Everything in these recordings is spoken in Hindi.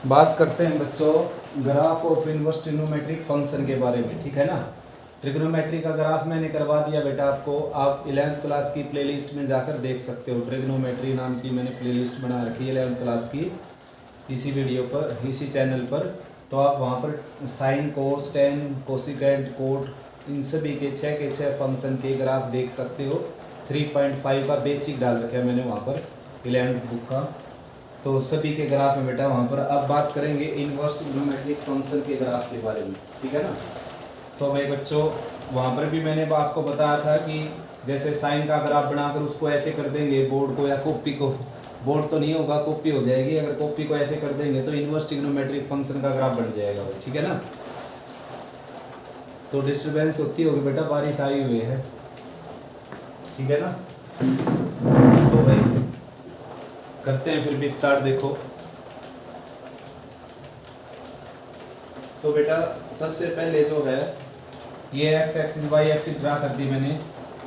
बात करते हैं बच्चों graph of inverse trigonometric function के बारे में, ठीक है ना। ट्रिग्नोमेट्री का ग्राफ मैंने करवा दिया बेटा आपको, आप 11th क्लास की प्लेलिस्ट में जाकर देख सकते हो। ट्रिग्नोमेट्री नाम की मैंने प्लेलिस्ट बना रखी है 11th क्लास की, इसी वीडियो पर, इसी चैनल पर। तो आप वहाँ पर साइन, कोस, टेन, कोसिकेंट, कोट, इन सभी के 6 के 6 फंक्शन के ग्राफ देख सकते हो। 3.5 का बेसिक डाल रखा है मैंने वहाँ पर 11th बुक का, तो सभी के ग्राफ है बेटा वहाँ पर। अब बात करेंगे इनवर्स ट्रिग्नोमेट्रिक फंक्शन के ग्राफ के बारे में, ठीक है ना। तो भाई बच्चों वहाँ पर भी मैंने आपको बताया था कि जैसे साइन का ग्राफ बनाकर उसको ऐसे कर देंगे बोर्ड को या कॉपी को, बोर्ड तो नहीं होगा कॉपी हो जाएगी, अगर कॉपी को ऐसे कर देंगे तो इनवर्स ट्रिग्नोमेट्रिक फंक्शन का ग्राफ बन जाएगा, ठीक है ना। तो डिस्टर्बेंस होती होगी बेटा, बारिश आई हुई है, ठीक है ना। तो भाई करते हैं फिर भी स्टार्ट। देखो तो बेटा सबसे पहले जो है ये X axis Y axis draw कर दी मैंने।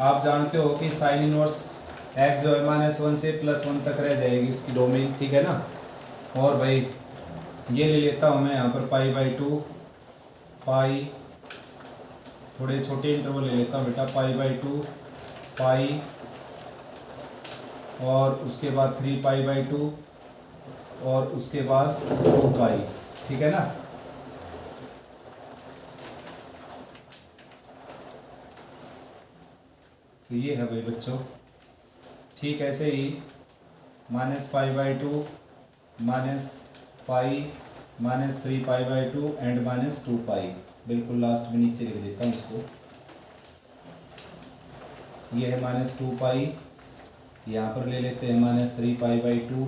आप जानते हो कि साइन इनवर्स एक्स जो है -1 से +1 तक रह जाएगी उसकी डोमेन, ठीक है ना। और भाई ये ले लेता हूँ मैं यहाँ पर π/2, पाई, थोड़े छोटे इंटरवल ले लेता हूँ बेटा, π/2, पाई, और उसके बाद 3π/2, और उसके बाद 2π, ठीक है ना। तो ये है भाई बच्चों, ठीक ऐसे ही -π/2, -पाई, -3π/2 एंड -2π, बिल्कुल लास्ट में नीचे लिख देता हूँ इसको। ये है -2π, यहाँ पर ले लेते हैं -3π/2,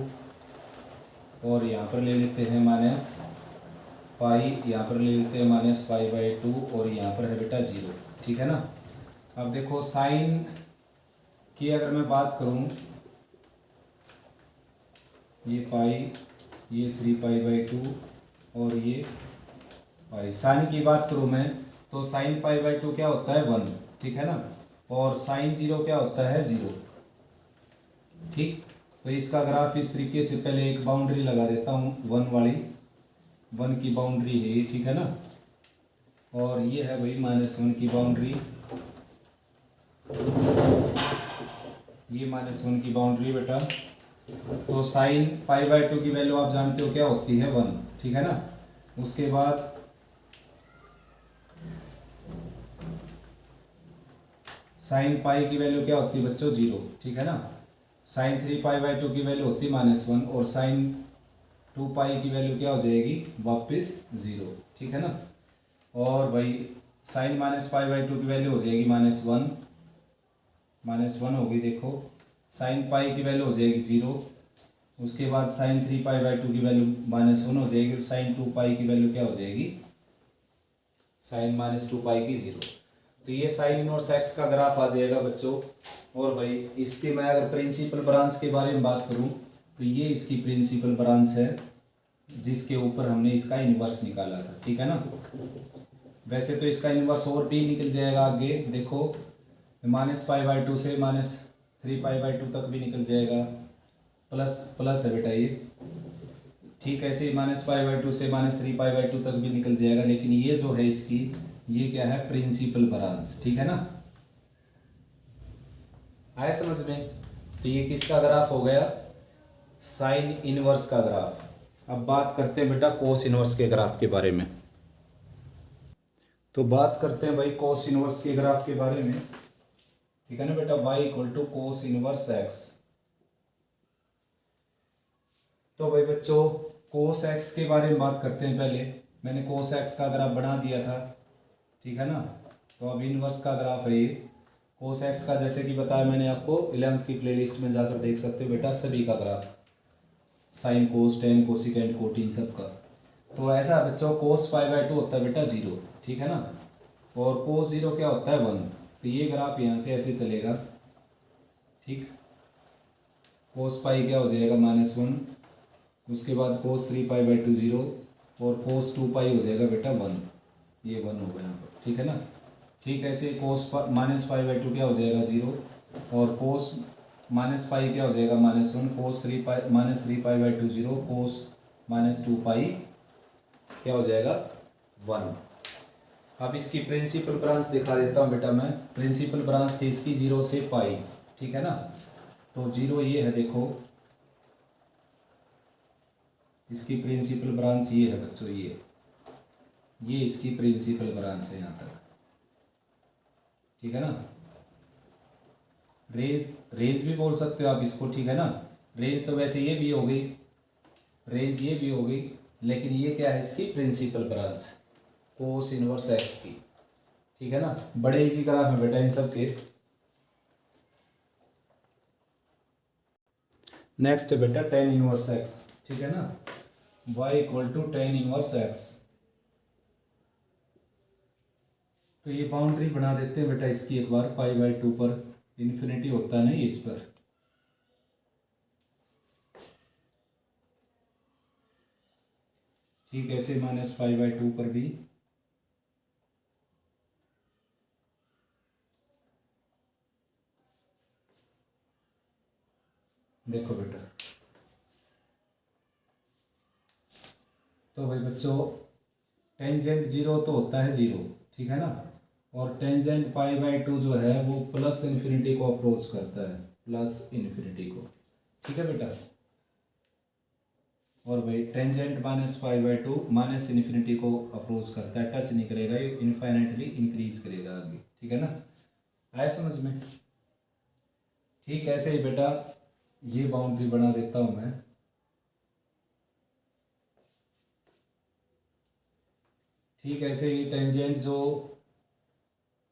और यहाँ पर ले लेते हैं -पाई, यहाँ पर ले लेते हैं -π/2, और यहाँ पर है बेटा 0, ठीक है ना। अब देखो साइन की अगर मैं बात करूँ, ये पाई, ये 3π/2 और ये पाई। साइन की बात करूँ मैं तो साइन π/2 क्या होता है 1, ठीक है ना, और साइन 0 क्या होता है 0, ठीक। तो इसका ग्राफ इस तरीके से, पहले एक बाउंड्री लगा देता हूँ 1 वाली, 1 की बाउंड्री है ये, ठीक है ना। और ये है भाई -1 की बाउंड्री, ये -1 की बाउंड्री बेटा। तो साइन π/2 की वैल्यू आप जानते हो क्या होती है 1, ठीक है ना। उसके बाद साइन पाई की वैल्यू क्या होती है बच्चों 0, ठीक है ना। साइन 3π/2 की वैल्यू होती है -1, और साइन 2π की वैल्यू क्या हो जाएगी वापस 0, ठीक है ना। और भाई साइन -π/2 की वैल्यू हो जाएगी -1 होगी, देखो साइन पाई की वैल्यू हो जाएगी 0। उसके बाद साइन 3π/2 की वैल्यू -1 हो जाएगी, और साइन 2π की वैल्यू क्या हो जाएगी साइन -2π की 0। तो ये साइन इनवर्स एक्स का ग्राफ आ जाएगा बच्चों। और भाई इसकी मैं अगर प्रिंसिपल ब्रांच के बारे में बात करूं तो ये इसकी प्रिंसिपल ब्रांच है जिसके ऊपर हमने इसका इन्वर्स निकाला था, ठीक है ना। वैसे तो इसका इन्वर्स और भी निकल जाएगा आगे, देखो -π/2 से -3π/2 तक भी निकल जाएगा, प्लस है बेटा ये, ठीक। ऐसे ही -π/2 से -3π/2 तक भी निकल जाएगा, लेकिन ये जो है इसकी, ये क्या है प्रिंसिपल ब्रांच, ठीक है ना। आया समझ में। तो ये किसका ग्राफ हो गया, साइन इनवर्स का ग्राफ। अब बात करते हैं बेटा कोस इनवर्स के ग्राफ के बारे में। तो बात करते हैं भाई कोस इनवर्स के ग्राफ के बारे में, ठीक है ना बेटा। y = cos inverse x। तो भाई बच्चों कोस x के बारे में बात करते हैं। पहले मैंने कोस x का ग्राफ बना दिया था, ठीक है ना। तो अब इनवर्स का ग्राफ है ये कोस एक्स का, जैसे कि बताया मैंने आपको 11th की प्लेलिस्ट में जाकर देख सकते हो बेटा सभी का ग्राफ, साइन, कोस, टेन, कोसिकेंट, कोट, इन सब का। तो ऐसा बच्चों कोस π/2 होता है बेटा 0, ठीक है ना, और कोस 0 क्या होता है 1। तो ये ग्राफ यहाँ से ऐसे चलेगा, ठीक। कोस पाई क्या हो जाएगा -1, उसके बाद कोस 3π/2 0, और कोस 2π हो जाएगा बेटा 1, ये 1 होगा यहाँ पर, ठीक है ना। ठीक ऐसे कोस -π/2 क्या हो जाएगा 0, और कोस -पाई क्या हो जाएगा -1, कोस 3π/2 0, कोस माइनस 2 पाई क्या हो जाएगा 1। अब इसकी प्रिंसिपल ब्रांच दिखा देता हूँ बेटा मैं। प्रिंसिपल ब्रांच थी इसकी 0 से पाई, ठीक है ना। तो 0 ये है, देखो इसकी प्रिंसिपल ब्रांच ये है बच्चों, ये इसकी प्रिंसिपल ब्रांच है यहाँ तक, ठीक है ना। रेंज भी बोल सकते हो आप इसको, ठीक है ना। रेंज तो वैसे ये भी हो गई, रेंज ये भी हो गई, लेकिन ये क्या है इसकी principal branch cos inverse X की, ठीक है ना। बड़े इजी ग्राफ है बेटा इन सब के। नेक्स्ट है बेटा टेन इनवर्स एक्स, ठीक है ना। y equal to tan inverse X. तो ये बाउंड्री बना देते हैं बेटा इसकी एक बार, पाई बाई 2 पर इन्फिनिटी होता नहीं इस पर, ठीक ऐसे माइनस पाई बाई 2 पर भी। देखो बेटा, तो भाई बच्चों टेंजेंट 0 तो होता है 0, ठीक है ना। और टेंजेंट पाई बाई 2 जो है वो प्लस इन्फिनिटी को अप्रोच करता है, प्लस इन्फिनिटी को, ठीक है बेटा। और भाई tangent minus pi by 2 minus infinity को अप्रोच करता है, टच नहीं करेगा, ये इनफाइनाइटली इंक्रीज करेगा आगे, ठीक है ना। आया समझ में। ठीक ऐसे ही बेटा ये बाउंड्री बना देता हूं मैं, ठीक ऐसे ही टेंजेंट जो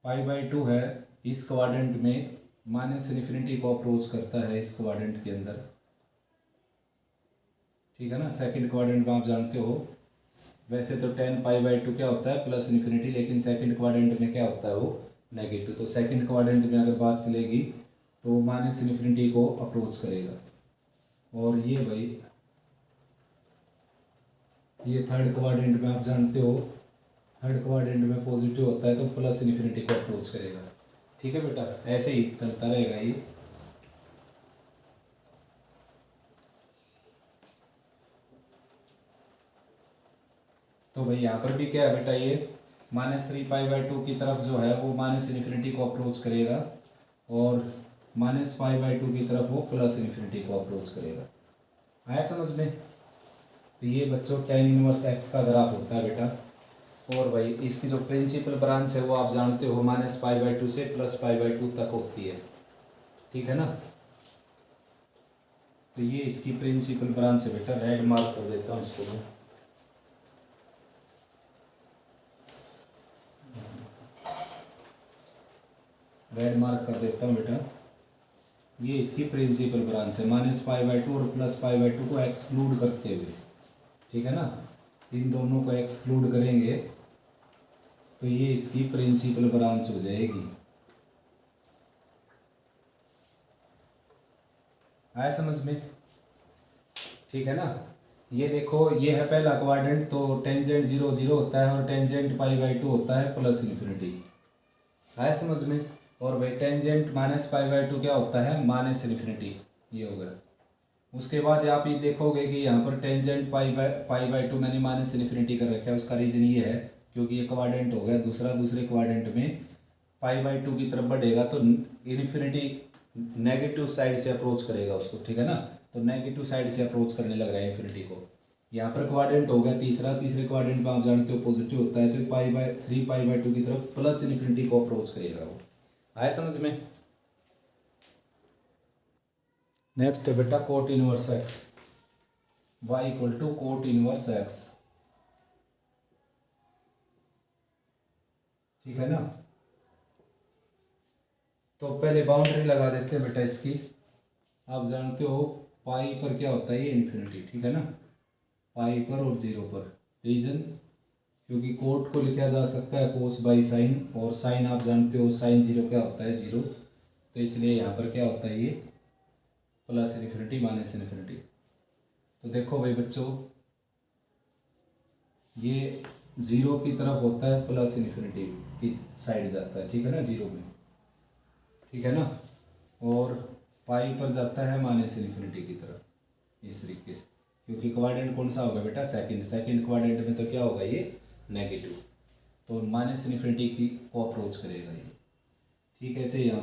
पाई बाई 2 है इस क्वाड्रेंट में माइनस इन्फिनिटी को अप्रोच करता है इस क्वाड्रेंट के अंदर, ठीक है ना। सेकंड क्वाड्रेंट में आप जानते हो वैसे तो 10 पाई बाई 2 क्या होता है प्लस इन्फिनिटी, लेकिन सेकंड क्वाड्रेंट में क्या होता है वो नेगेटिव। तो सेकंड क्वाड्रेंट में अगर बात चलेगी तो माइनस इन्फिनिटी को अप्रोच करेगा। और ये भाई ये थर्ड क्वाड्रेंट में आप जानते हो, थर्ड क्वाड्रेंट में पॉजिटिव होता है तो प्लस इन्फिनिटी को अप्रोच करेगा, ठीक है बेटा। ऐसे ही चलता रहेगा ये। तो भाई यहाँ पर भी क्या है बेटा, ये माइनस 3 पाई बाई 2 की तरफ जो है वो माइनस इन्फिनिटी को अप्रोच करेगा, और माइनस पाई बाई 2 की तरफ वो प्लस इन्फिनिटी को अप्रोच करेगा। आया समझ में। तो ये बच्चों टेन इनवर्स एक्स का ग्राफ होता है बेटा। और भाई इसकी जो प्रिंसिपल ब्रांच है वो आप जानते हो माइनस पाई बाई 2 से प्लस पाई बाई 2 तक होती है, ठीक है ना। तो ये इसकी प्रिंसिपल ब्रांच है बेटा, रेड मार्क कर देता हूँ इसको मैं। रेड मार्क कर देता हूँ बेटा, ये इसकी प्रिंसिपल ब्रांच है माइनस पाई बाई 2 और प्लस पाई बाई 2 को एक्सक्लूड करते हुए, ठीक है ना। इन दोनों को एक्सक्लूड करेंगे तो ये इसकी प्रिंसिपल ब्रांच हो जाएगी। आया समझ में, ठीक है ना। ये देखो ये है पहला क्वाड्रेंट, तो टेंजेंट 0 0 होता है और टेंजेंट पाई बाई 2 होता है प्लस इन्फिनिटी। आया समझ में। और भाई टेंजेंट माइनस पाई बाई 2 क्या होता है माइनस इन्फिनिटी, ये होगा। उसके बाद आप ये देखोगे कि यहाँ पर टेंजेंट पाई बाई 2 मैंने माइनस इन्फिनिटी कर रखा है। उसका रीजन ये है क्योंकि ये क्वाड्रेंट हो गया दूसरा, दूसरे क्वाड्रेंट में पाई बाई 2 की तरफ बढ़ेगा तो इन्फिनिटी नेगेटिव साइड से अप्रोच करेगा उसको, ठीक है ना। तो नेगेटिव साइड से अप्रोच करने लग रहा है इन्फिनिटी को। यहाँ पर क्वाड्रेंट हो गया तीसरा, तीसरे क्वाड्रेंट में आप जानते हो पॉजिटिव होता है तो पाई बाई 3 पाई बाई 2 की तरफ प्लस इन्फिनिटी को अप्रोच करेगा वो। आया समझ में। नेक्स्ट है बेटा cot inverse X, Y equal to cot inverse X, ठीक है ना। तो पहले बाउंड्री लगा देते हैं बेटा इसकी। आप जानते हो पाई पर क्या होता है ये इन्फिनिटी, ठीक है ना, पाई पर और 0 पर। रीजन क्योंकि कोट को लिखा जा सकता है कोस बाई साइन, और साइन आप जानते हो साइन 0 क्या होता है 0, तो इसलिए यहाँ पर क्या होता है ये प्लस इन्फिनिटी माइनस इन्फिनिटी। तो देखो भाई बच्चों ये 0 की तरफ होता है प्लस इन्फिनिटी की साइड जाता है, ठीक है ना 0 में, ठीक है ना। और पाई पर जाता है माइनस इन्फिनिटी की तरफ, इस तरीके से। क्योंकि क्वाड्रेंट कौन सा होगा बेटा, सेकंड। सेकंड क्वाड्रेंट में तो क्या होगा ये, नेगेटिव। तो माइनस इन्फिनिटी की को अप्रोच करेगा ये। ठीक है, ऐसे यहाँ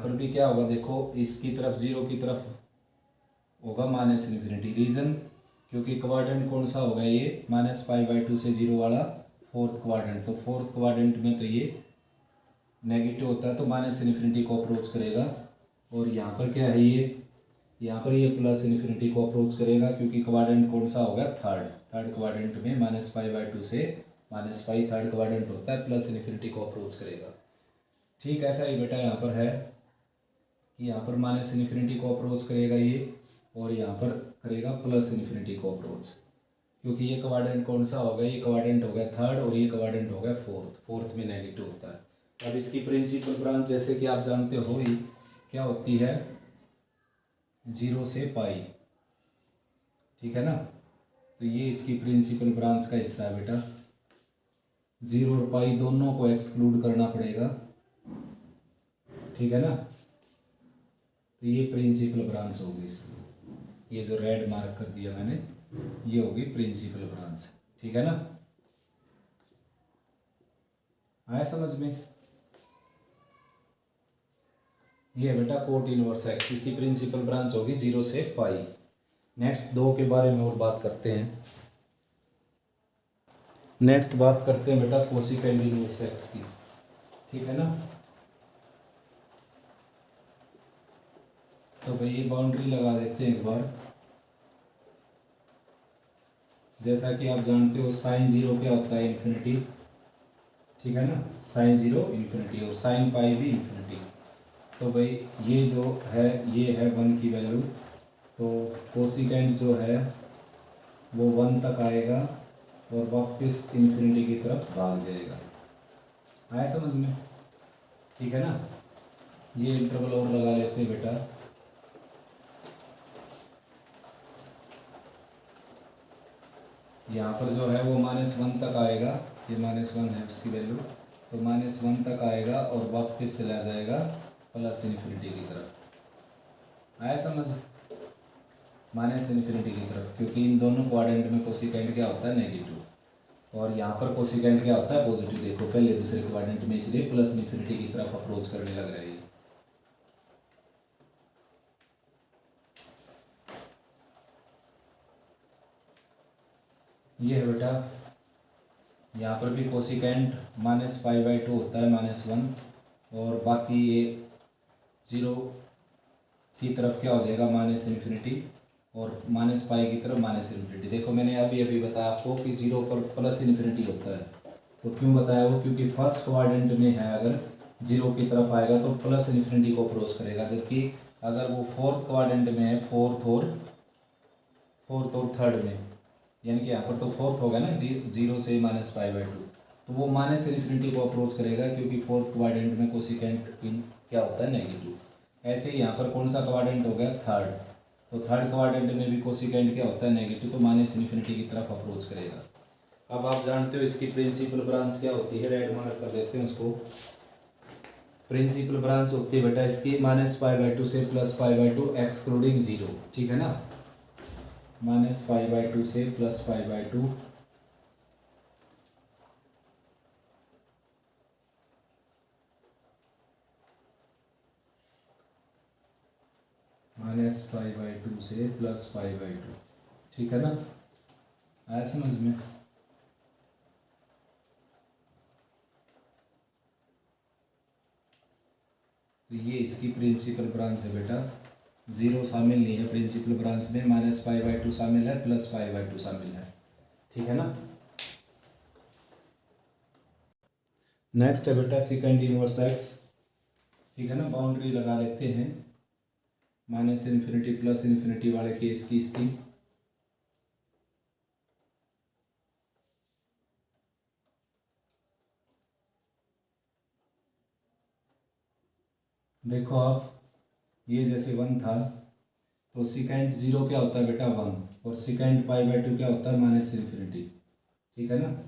पर भी क्या होगा, देखो इसकी तरफ जीरो की तरफ होगा माइनस इन्फिनिटी। रीज़न, क्योंकि क्वाड्रेंट कौन सा होगा ये, -π/2 से जीरो वाला फोर्थ क्वाड्रेंट। तो फोर्थ क्वाड्रेंट में तो ये नेगेटिव होता है, तो माइनस इन्फिनिटी को अप्रोच करेगा। और यहाँ पर क्या है ये, यहाँ पर ये प्लस इन्फिनिटी को अप्रोच करेगा, क्योंकि क्वाड्रेंट कौन सा होगा, थर्ड क्वाड्रेंट में -π/2 से -π थर्ड क्वाड्रेंट होता है, प्लस इन्फिनिटी को अप्रोच करेगा। ठीक, ऐसा ही बेटा यहाँ पर है कि यहाँ पर माइनस इन्फिनिटी को अप्रोच करेगा ये, और यहाँ पर करेगा प्लस इन्फिनिटी को अप्रोच, क्योंकि ये क्वाड्रेंट कौन सा होगा, ये क्वाड्रेंट हो गया थर्ड और ये क्वाड्रेंट हो गया फोर्थ में नेगेटिव होता है। अब इसकी प्रिंसिपल ब्रांच जैसे कि आप जानते हो ही क्या होती है, 0 से पाई। ठीक है ना, तो ये इसकी प्रिंसिपल ब्रांच का हिस्सा है बेटा। 0 और पाई दोनों को एक्सक्लूड करना पड़ेगा। ठीक है ना, तो ये प्रिंसिपल ब्रांच होगी इसकी। ये जो रेड मार्क कर दिया मैंने, ये होगी प्रिंसिपल ब्रांच। ठीक है ना, आया समझ में। ये है बेटा कोट इनवर्स एक्स, इसकी प्रिंसिपल ब्रांच होगी 0 से पाई। नेक्स्ट दो के बारे में और बात करते हैं। नेक्स्ट बात करते हैं बेटा कोसिकेंड इनवर्स एक्स की। ठीक है ना, तो भाई ये बाउंड्री लगा देते हैं एक बार। जैसा कि आप जानते हो साइन 0 क्या होता है, इन्फिनिटी। ठीक है ना, साइन 0 इन्फिनिटी, और साइन पाई भी इन्फिनिटी। तो भाई ये जो है, ये है 1 की वैल्यू, तो कोसिकेंड जो है वो 1 तक आएगा और वापस इन्फिनिटी की तरफ भाग जाएगा। आया समझ में। ठीक है ना, ये इंटरवल और लगा लेते हैं बेटा। यहाँ पर जो है वो -1 तक आएगा, ये -1 है उसकी वैल्यू, तो -1 तक आएगा और वापस चला जाएगा प्लस इन्फिनिटी की तरफ। आया समझ, माइनस इन्फिनिटी की तरफ, क्योंकि इन दोनों क्वाड्रेंट में कोसिकेंड क्या होता है, नेगेटिव, और यहाँ पर कोसिकेंड क्या होता है, पॉजिटिव। देखो पहले दूसरे क्वाड्रेंट में, इसलिए प्लस इन्फिनिटी की तरफ अप्रोच करने लग रहा है ये है बेटा। यहाँ पर भी कोसिकेंड -π/2 होता है, -1, और बाकी ये 0 की तरफ क्या हो जाएगा, माइनस इन्फिनिटी, और -π की तरफ माइनस इन्फिनिटी। देखो मैंने अभी बताया आपको कि 0 पर प्लस इन्फिनिटी होता है। तो क्यों बताया वो, क्योंकि फर्स्ट क्वाड्रेंट में है, अगर 0 की तरफ आएगा तो प्लस इन्फिनिटी को अप्रोच करेगा, जबकि अगर वो फोर्थ क्वाड्रेंट में है, फोर्थ और थर्ड में, यानी कि यहाँ पर तो फोर्थ होगा ना, 0 से -π/2, तो वो माइनस इन्फिनिटी को अप्रोच करेगा, क्योंकि फोर्थ क्वाड्रेंट में कोसिकेंट क्या होता है, नेगेटिव। ऐसे ही यहाँ पर कौन सा क्वाड्रेंट हो गया, थर्ड, तो थर्ड क्वाड्रेंट में भी कोसिकेंट क्या होता है, नेगेटिव, तो माइनस इन्फिनिटी की तरफ अप्रोच करेगा। अब आप जानते हो इसकी प्रिंसिपल ब्रांच क्या होती है, रेड मार्क कर देते हैं उसको। प्रिंसिपल ब्रांच होती है बेटा इसकी -π/2 से +π/2 एक्सक्लूडिंग 0। ठीक है ना, -π/2 से +π/2 -π/2 से +π/2। ठीक है ना, आया समझ में। तो ये इसकी प्रिंसिपल ब्रांच है बेटा। 0 शामिल नहीं है प्रिंसिपल ब्रांच में, -π/2 शामिल है, +π/2 शामिल है। ठीक है ना, नेक्स्ट है बेटा सेकंड इनवर्स एक्स। ठीक है ना, बाउंड्री लगा लेते हैं -इन्फिनिटी प्लस इन्फिनिटी वाले केस की इसकी। देखो आप, ये जैसे 1 था, तो सेकेंड 0 क्या होता है बेटा, 1, और सेकेंड π/2 क्या होता है, -इन्फिनिटी। ठीक है ना,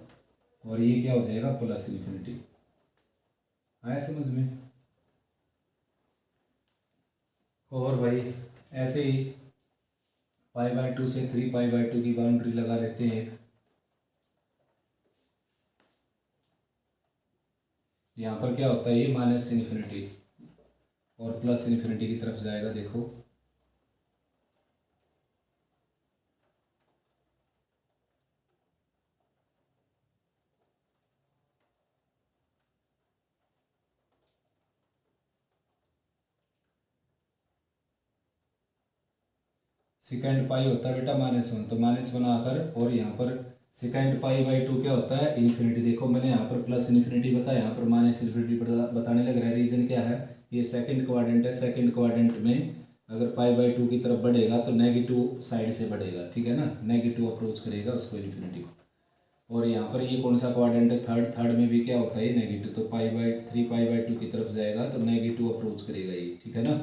और ये क्या हो जाएगा, प्लस इन्फिनिटी। आया समझ में। और भाई ऐसे ही π/2 से 3π/2 की बाउंड्री लगा लेते हैं। यहाँ पर क्या होता है, ये -∞ और +∞ की तरफ जाएगा। देखो सेकेंड पाई होता है बेटा -1, तो -1 आकर, और यहाँ पर सेकेंड π/2 क्या होता है, इन्फिनिटी। देखो मैंने यहाँ पर +∞ बताया, यहाँ पर -∞ बताने लग रहा है। रीजन क्या है, ये सेकंड क्वाड्रेंट है। सेकंड क्वाड्रेंट में अगर π/2 की तरफ बढ़ेगा तो नेगेटिव साइड से बढ़ेगा, ठीक है ना, नेगेटिव अप्रोच करेगा उसको, इन्फिनिटी को। और यहाँ पर ये कौन सा क्वाड्रेंट है, थर्ड। थर्ड में भी क्या होता है, नेगेटिव, तो 3π/2 की तरफ जाएगा तो नेगेटिव अप्रोच करेगा ये, ठीक है ना।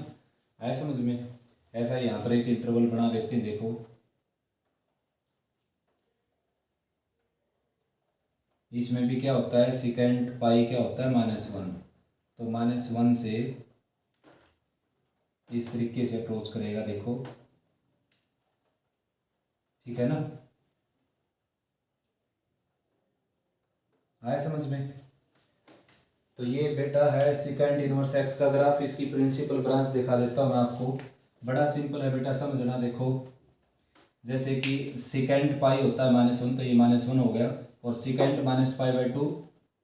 आया समझ में। ऐसा यहाँ पर एक इंटरवल बना लेते हैं। देखो इसमें भी क्या होता है, सेकेंड पाई क्या होता है, -1, तो -1 से इस तरीके से अप्रोच करेगा। देखो ठीक है ना, आया समझ में। तो ये बेटा है सेकेंड इनवर्स एक्स का ग्राफ। इसकी प्रिंसिपल ब्रांच दिखा देता हूँ मैं आपको। बड़ा सिंपल है बेटा, समझना। देखो जैसे कि सेकेंड पाई होता है -1, तो ये -1 हो गया, और सेकेंड -π/2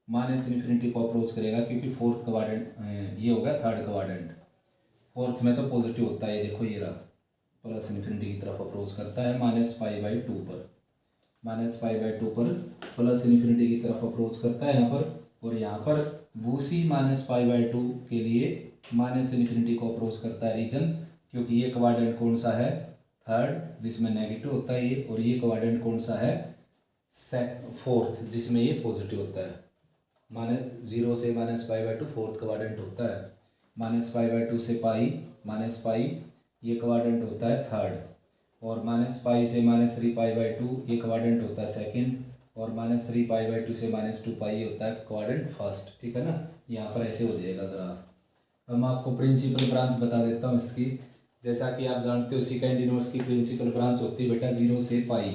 -∞ को अप्रोच करेगा, क्योंकि फोर्थ क्वाड्रेंट ये हो गया, थर्ड क्वाड्रेंट। फोर्थ में तो पॉजिटिव होता है, ये देखो ये रहा, +∞ की तरफ अप्रोच करता है -π/2 पर, -π/2 पर +∞ की तरफ अप्रोच करता है यहाँ पर। और यहाँ पर वूसी -π/2 के लिए -∞ को अप्रोच करता है। रीजन, क्योंकि ये क्वाड्रेंट कौन सा है, थर्ड, जिसमें नेगेटिव होता है ये, और ये क्वाड्रेंट कौन सा है, फोर्थ, जिसमें ये पॉजिटिव होता है। -0 से -π/2 फोर्थ क्वाड्रेंट होता है, -π/2 से पाई, -π ये क्वाड्रेंट होता है थर्ड, और -π से -3π/2 ये क्वाड्रेंट होता है सेकंड, और -3π/2 से -2π होता है क्वाड्रेंट फर्स्ट, ठीक है ना। यहाँ पर ऐसे हो जाएगा ग्राफ। अब मैं आपको प्रिंसिपल ब्रांच बता देता हूँ इसकी। जैसा कि आप जानते हो सेकेंड इनवर्स की प्रिंसिपल ब्रांच होती है बेटा 0 से पाई,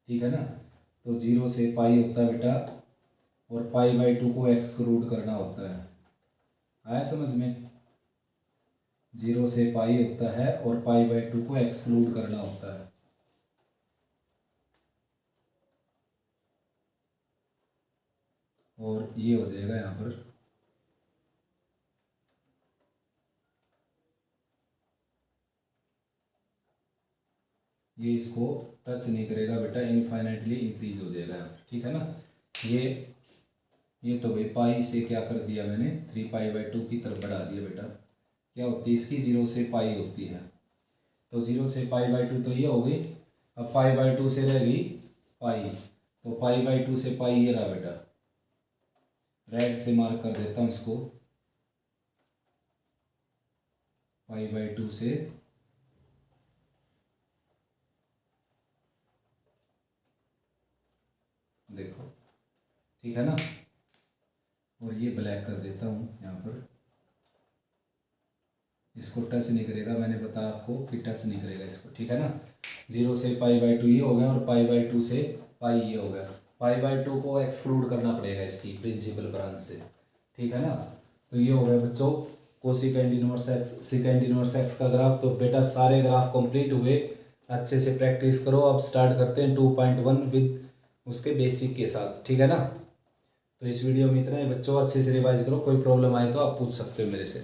ठीक है ना। तो 0 से पाई होता है बेटा, और π/2 को एक्सक्लूड करना होता है। आया समझ में। 0 से पाई होता है और π/2 को एक्सक्लूड करना होता है। और ये हो जाएगा यहाँ पर, ये इसको टच नहीं करेगा बेटा, इनफाइनाइटली इंक्रीज हो जाएगा यहाँ पर, ठीक है ना। ये तो भाई पाई से क्या कर दिया मैंने, 3π/2 की तरफ बढ़ा दिया बेटा। क्या होती है इसकी, 0 से पाई होती है, तो 0 से π/2 तो ये हो गई। अब π/2 से रह गई पाई, तो π/2 से पाई ये रहा बेटा, रेड से मार्क कर देता हूँ इसको, π/2 से देखो, ठीक है ना। और ये ब्लैक कर देता हूँ यहाँ पर, इसको टच नहीं करेगा, मैंने बताया आपको कि टच नहीं करेगा इसको, ठीक है ना। 0 से π/2 ये हो गया, और π/2 से पाई ये हो गया। π/2 को एक्सक्लूड करना पड़ेगा इसकी प्रिंसिपल ब्रांच से, ठीक है ना। तो ये हो गया बच्चों cosecant inverse x, second inverse x का ग्राफ। तो बेटा सारे ग्राफ कंप्लीट हुए, अच्छे से प्रैक्टिस करो। अब स्टार्ट करते हैं 2.1 विद उसके बेसिक के साथ, ठीक है ना। तो इस वीडियो में इतना ही बच्चों, अच्छे से रिवाइज करो। कोई प्रॉब्लम आए तो आप पूछ सकते हो मेरे से।